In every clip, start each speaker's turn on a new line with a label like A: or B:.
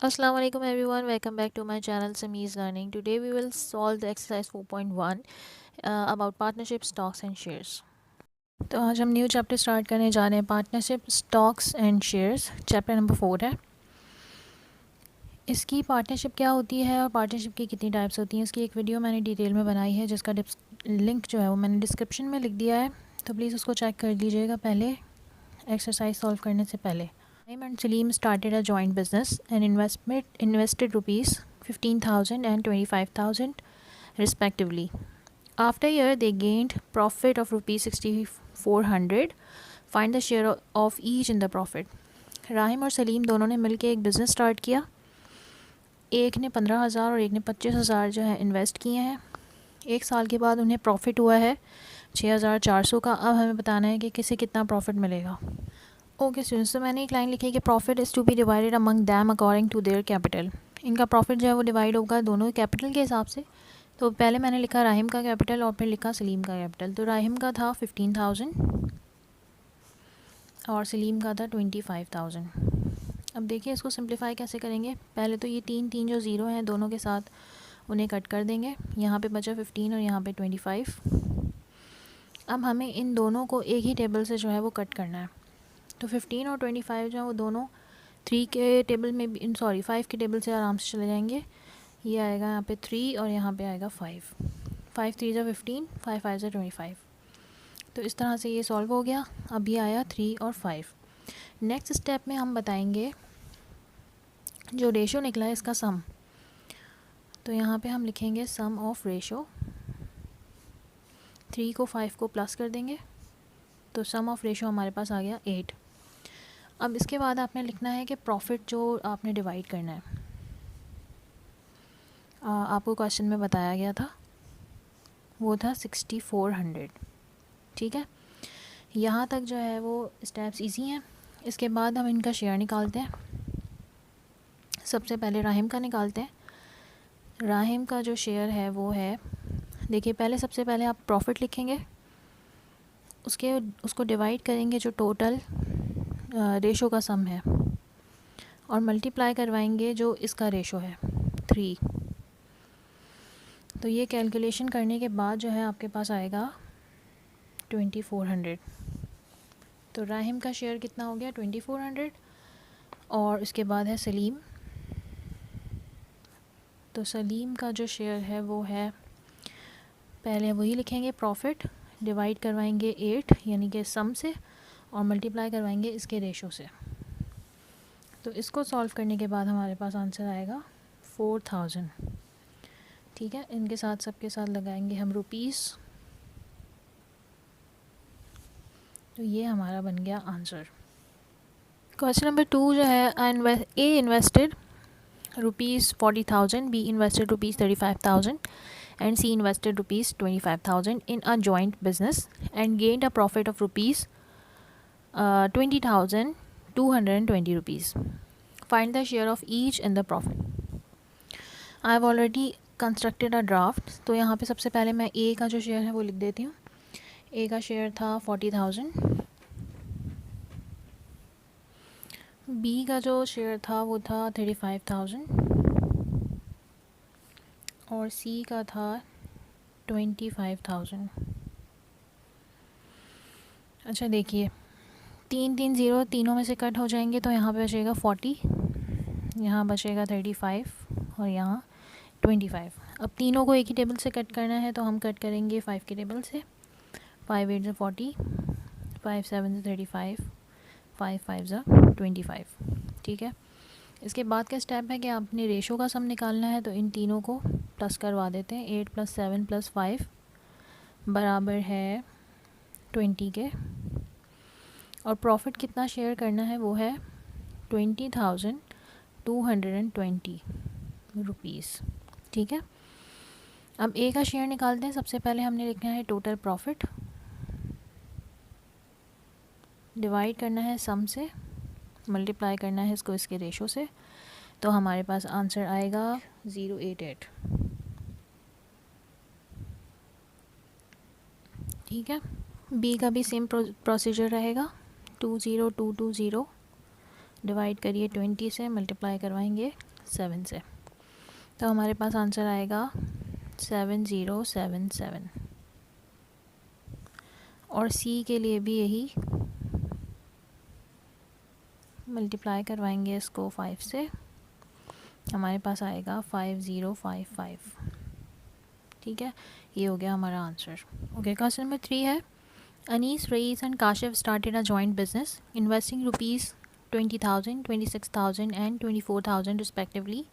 A: Assalamu alaikum everyone, welcome back to my channel Sameez Learning. Today we will solve the exercise 4.1 about partnership stocks and shares. तो आज हम new chapter start करने जा रहे हैं, partnership stocks and shares. Chapter number 4 है। इसकी partnership क्या होती है और पार्टनरशिप की कितनी टाइप्स होती हैं, इसकी एक वीडियो मैंने डिटेल में बनाई है जिसका लिंक जो है वो मैंने डिस्क्रिप्शन में लिख दिया है, तो प्लीज़ उसको चेक कर लीजिएगा पहले एक्सरसाइज सॉल्व करने से पहले। Naim and Salim started a joint business and invested rupees 15,000 and 25,000 respectively. After a year, they gained profit of rupees 6,400. Find the share of each in the profit. Rahim और सलीम दोनों ने मिलकर एक बिज़नेस स्टार्ट किया। एक ने 15,000 और एक ने 25,000 जो है इन्वेस्ट किए हैं। एक साल के बाद उन्हें प्रॉफिट हुआ है 6,400 का। अब हमें बताना है कि किसे कितना प्रॉफिट मिलेगा। ओके स्टूडेंट्स, तो मैंने एक लाइन लिखी है कि profit is to be divided among them according to their capital. इनका प्रॉफिट जो है वो डिवाइड होगा दोनों कैपिटल के हिसाब से। तो पहले मैंने लिखा राहिम का कैपिटल और फिर लिखा सलीम का कैपिटल। तो राहिम का था 15,000 और सलीम का था 25,000। अब देखिए इसको सिंप्लीफाई कैसे करेंगे। पहले तो ये तीन जो ज़ीरो हैं दोनों के साथ उन्हें कट कर देंगे। यहाँ पे बचा 15 और यहाँ पे 25। अब हमें इन दोनों को एक ही टेबल से जो है वो कट करना है। तो 15 और 25 जो है वो दोनों 3 के टेबल में भी 5 के टेबल से आराम से चले जाएंगे। ये आएगा यहाँ पे 3 और यहाँ पे आएगा 5। 5 3 जा 15, 5 5 जा 25। तो इस तरह से ये सॉल्व हो गया। अब ये आया 3 और 5। नेक्स्ट स्टेप में हम बताएंगे जो रेशो निकला है इसका सम। तो यहाँ पे हम लिखेंगे सम ऑफ रेशो। 3 को 5 को प्लस कर देंगे तो सम ऑफ रेशो हमारे पास आ गया 8। अब इसके बाद आपने लिखना है कि प्रॉफिट जो आपने डिवाइड करना है। आपको क्वेश्चन में बताया गया था वो था 6,400। ठीक है, यहाँ तक जो है वो स्टेप्स इजी हैं। इसके बाद हम इनका शेयर निकालते हैं। सबसे पहले राहिम का निकालते हैं। राहिम का जो शेयर है वो है, देखिए पहले सबसे पहले आप प्रॉफिट लिखेंगे, उसको डिवाइड करेंगे जो टोटल रेशो का सम है और मल्टीप्लाई करवाएंगे जो इसका रेशो है 3। तो ये कैलकुलेशन करने के बाद जो है आपके पास आएगा 2,400। तो राहिम का शेयर कितना हो गया 2,400 और इसके बाद है सलीम। तो सलीम का जो शेयर है वो है, पहले वही लिखेंगे प्रॉफिट, डिवाइड करवाएंगे 8 यानी कि सम से और मल्टीप्लाई करवाएंगे इसके रेशो से। तो इसको सॉल्व करने के बाद हमारे पास आंसर आएगा 4,000। ठीक है, इनके साथ सबके साथ लगाएंगे हम रुपीस। तो ये हमारा बन गया आंसर। क्वेश्चन नंबर 2 जो है, A invested ₹40,000, B invested ₹35,000 and C invested ₹25,000 in a joint business and gained a profit of ₹20,220. Find the share of each in the profit. I have already constructed a draft. तो यहाँ पे सबसे पहले मैं A का जो share है वो लिख देती हूँ। A का शेयर था 40,000। B का जो शेयर था वो था 35,000 और C का था 25,000। अच्छा देखिए 3 0 तीनों में से कट हो जाएंगे तो यहाँ पे बचेगा 40, यहाँ बचेगा 35 और यहाँ 25। अब तीनों को एक ही टेबल से कट करना है तो हम कट करेंगे 5 के टेबल से। 5 8 ज़ा 40, 5 7 ज़ा 35, 5 5 ज़ा 25। ठीक है, इसके बाद का स्टेप है कि आपने रेशो का सम निकालना है। तो इन तीनों को प्लस करवा देते हैं। 8 + 7 + 5 बराबर है 20 के। और प्रॉफिट कितना शेयर करना है वो है 20,220 रुपीज़। ठीक है, अब ए का शेयर निकालते हैं। सबसे पहले हमने लिखना है टोटल प्रॉफिट, डिवाइड करना है सम से, मल्टीप्लाई करना है इसको इसके रेशो से। तो हमारे पास आंसर आएगा 088। ठीक है, बी का भी सेम प्रोसीजर रहेगा। 20,220 डिवाइड करिए 20 से, मल्टीप्लाई करवाएंगे 7 से, तो हमारे पास आंसर आएगा 7077। और सी के लिए भी यही, मल्टीप्लाई करवाएंगे इसको 5 से, हमारे पास आएगा 5055। ठीक है, ये हो गया हमारा आंसर। ओके, क्वेश्चन नंबर 3 है, Anis, Rais and Kashif started a joint business investing ₹20,000, 26,000 and 24,000 respectively.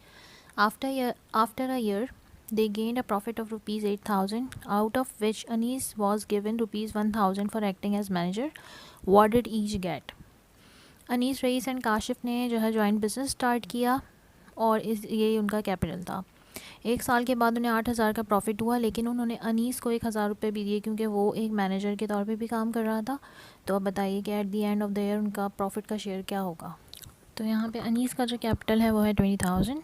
A: After a year, they gained a profit of ₹8,000, out of which Anis was given ₹1,000 for acting as manager. What did each get? Anees, Rais and Kashif ने जो है joint business start किया और ये उनका capital था। 1 साल के बाद उन्हें 8,000 का प्रॉफिट हुआ, लेकिन उन्होंने अनीस को 1,000 रुपये भी दिए क्योंकि वो एक मैनेजर के तौर पे भी काम कर रहा था। तो अब बताइए कि at the end of the year उनका प्रॉफिट का शेयर क्या होगा। तो यहाँ पे अनीस का जो कैपिटल है वो है 20,000,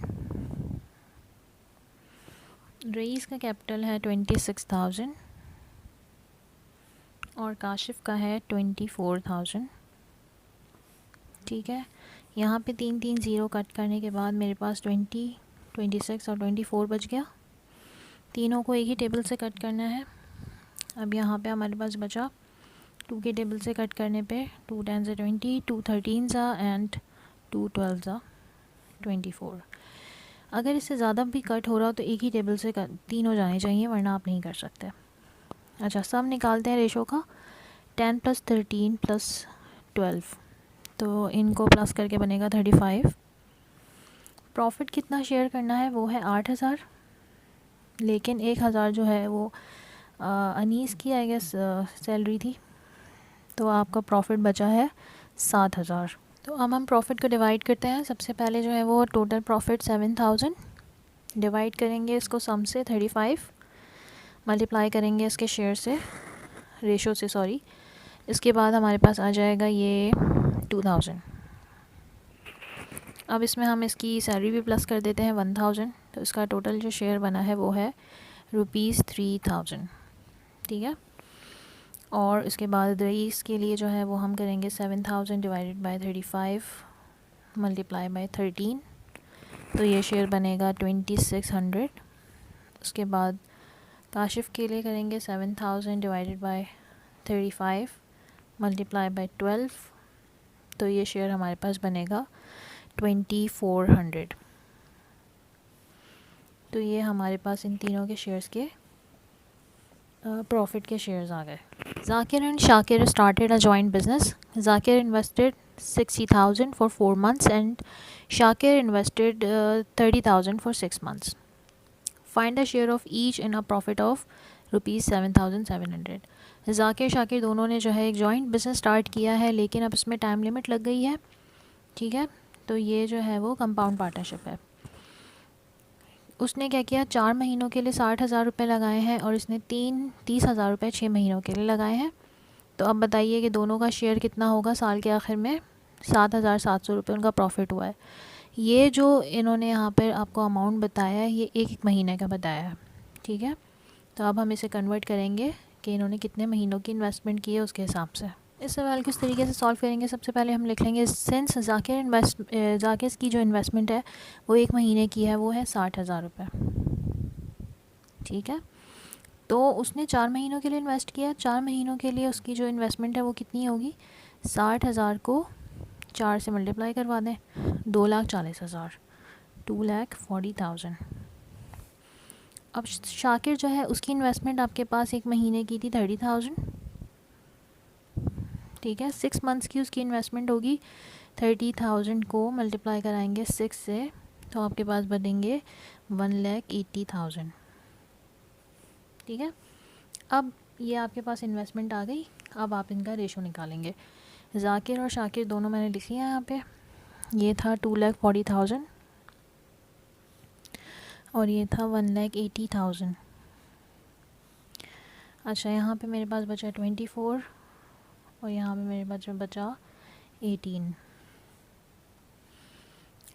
A: रईस का कैपिटल है 26,000 और काशिफ का है 24,000। ठीक है, यहाँ पे 3 ज़ीरो कट करने के बाद मेरे पास 20, 26 और 24 बच गया। तीनों को एक ही टेबल से कट करना है। अब यहाँ पे हमारे पास बचा 2 के टेबल से कट करने पे 2 10 से 20, 2 13 सा एंड 2 12 सा 24। अगर इससे ज़्यादा भी कट हो रहा हो तो एक ही टेबल से तीन हो जाने चाहिए, वरना आप नहीं कर सकते। अच्छा, सब निकालते हैं रेशो का। 10 + 13 + 12, तो इनको प्लस करके बनेगा 35। प्रॉफिट कितना शेयर करना है वो है 8,000, लेकिन 1,000 जो है वो अनीस की आई गेस सैलरी थी, तो आपका प्रॉफिट बचा है 7,000। तो अब हम प्रॉफिट को डिवाइड करते हैं। सबसे पहले जो है वो टोटल प्रॉफिट 7,000, डिवाइड करेंगे इसको सम से 35, मल्टीप्लाई करेंगे इसके शेयर से, रेशो से सॉरी। इसके बाद हमारे पास आ जाएगा ये 2,000। अब इसमें हम इसकी सैलरी भी प्लस कर देते हैं 1,000, तो इसका टोटल जो शेयर बना है वो है ₹3,000। ठीक है, और इसके बाद रईस के लिए जो है वो हम करेंगे 7,000 डिवाइडेड बाय 35 मल्टीप्लाई बाय 13, तो ये शेयर बनेगा 2,600। उसके बाद काशिफ के लिए करेंगे 7,000 डिवाइडेड बाय 35 मल्टीप्लाई बाय 12, तो ये शेयर हमारे पास बनेगा 2,400। तो ये हमारे पास इन तीनों के शेयर्स के प्रॉफिट के शेयर्स आ गए। Zakir and Shakir started a joint business. Zakir invested 60,000 for 4 months and Shakir invested 30,000 for 6 months. Find the share of each in a profit of ₹7,700. Zakir Shakir दोनों ने जो है एक जॉइंट बिजनेस स्टार्ट किया है, लेकिन अब इसमें टाइम लिमिट लग गई है। ठीक है, तो ये जो है वो कंपाउंड पार्टनरशिप है। उसने क्या किया, 4 महीनों के लिए 60,000 रुपये लगाए हैं और इसने 30,000 रुपये 6 महीनों के लिए लगाए हैं। तो अब बताइए कि दोनों का शेयर कितना होगा साल के आखिर में। 7,700 रुपये उनका प्रॉफिट हुआ है। ये जो इन्होंने यहाँ पर आपको अमाउंट बताया है ये एक महीने का बताया है। ठीक है, तो अब हम इसे कन्वर्ट करेंगे कि इन्होंने कितने महीनों की इन्वेस्टमेंट की है उसके हिसाब से। इस सवाल को इस तरीके से सॉल्व करेंगे। सबसे पहले हम लिख लेंगे सिंस जाकिर की जो इन्वेस्टमेंट है वो 1 महीने की है, वो है 60,000 रुपये। ठीक है, तो उसने 4 महीनों के लिए इन्वेस्ट किया। 4 महीनों के लिए उसकी जो इन्वेस्टमेंट है वो कितनी होगी, 60,000 को 4 से मल्टीप्लाई करवा दें, 2,40,000, 2,40,000। अब शाकिर जो है उसकी इन्वेस्टमेंट आपके पास 1 महीने की थी 30,000। ठीक है, 6 मंथ्स की उसकी इन्वेस्टमेंट होगी। 30,000 को मल्टीप्लाई कराएंगे 6 से, तो आपके पास बनेंगे 1,80,000। ठीक है, अब ये आपके पास इन्वेस्टमेंट आ गई। अब आप इनका रेशो निकालेंगे। जाकिर और शाकिर दोनों मैंने लिख लिया यहाँ पे। ये था 2,40,000 और ये था 1,80,000। अच्छा, यहाँ पे मेरे पास बचा 24 और यहाँ पे मेरे पास बचा 18।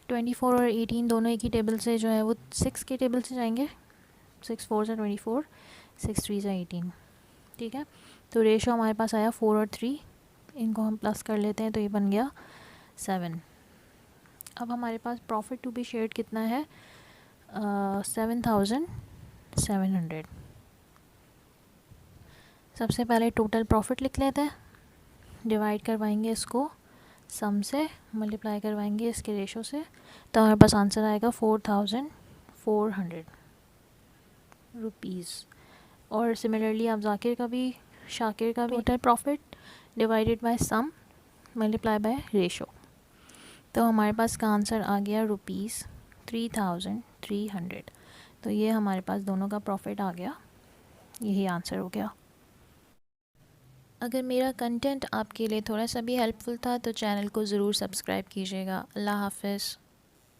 A: 24 और 18 दोनों एक ही टेबल से जो है वो 6 के टेबल से जाएंगे। 6 4 से 24, 6 3 से 18। ठीक है, तो रेशो हमारे पास आया 4 और 3, इनको हम प्लस कर लेते हैं तो ये बन गया 7। अब हमारे पास प्रॉफिट टू बी शेयर्ड कितना है, 7,700। सबसे पहले टोटल प्रॉफिट लिख लेते हैं, डिवाइड करवाएंगे इसको सम से, मल्टीप्लाई करवाएंगे इसके रेशो से, तो हमारे पास आंसर आएगा 4,400 रुपीज़। और सिमिलरली आप जाकिर का भी, शाकिर का भी, total profit divided by sum multiply by ratio, तो हमारे पास का आंसर आ गया ₹3,300। तो ये हमारे पास दोनों का प्रॉफिट आ गया, यही आंसर हो गया। अगर मेरा कंटेंट आपके लिए थोड़ा सा भी हेल्पफुल था तो चैनल को ज़रूर सब्सक्राइब कीजिएगा। अल्लाह हाफ़िज़।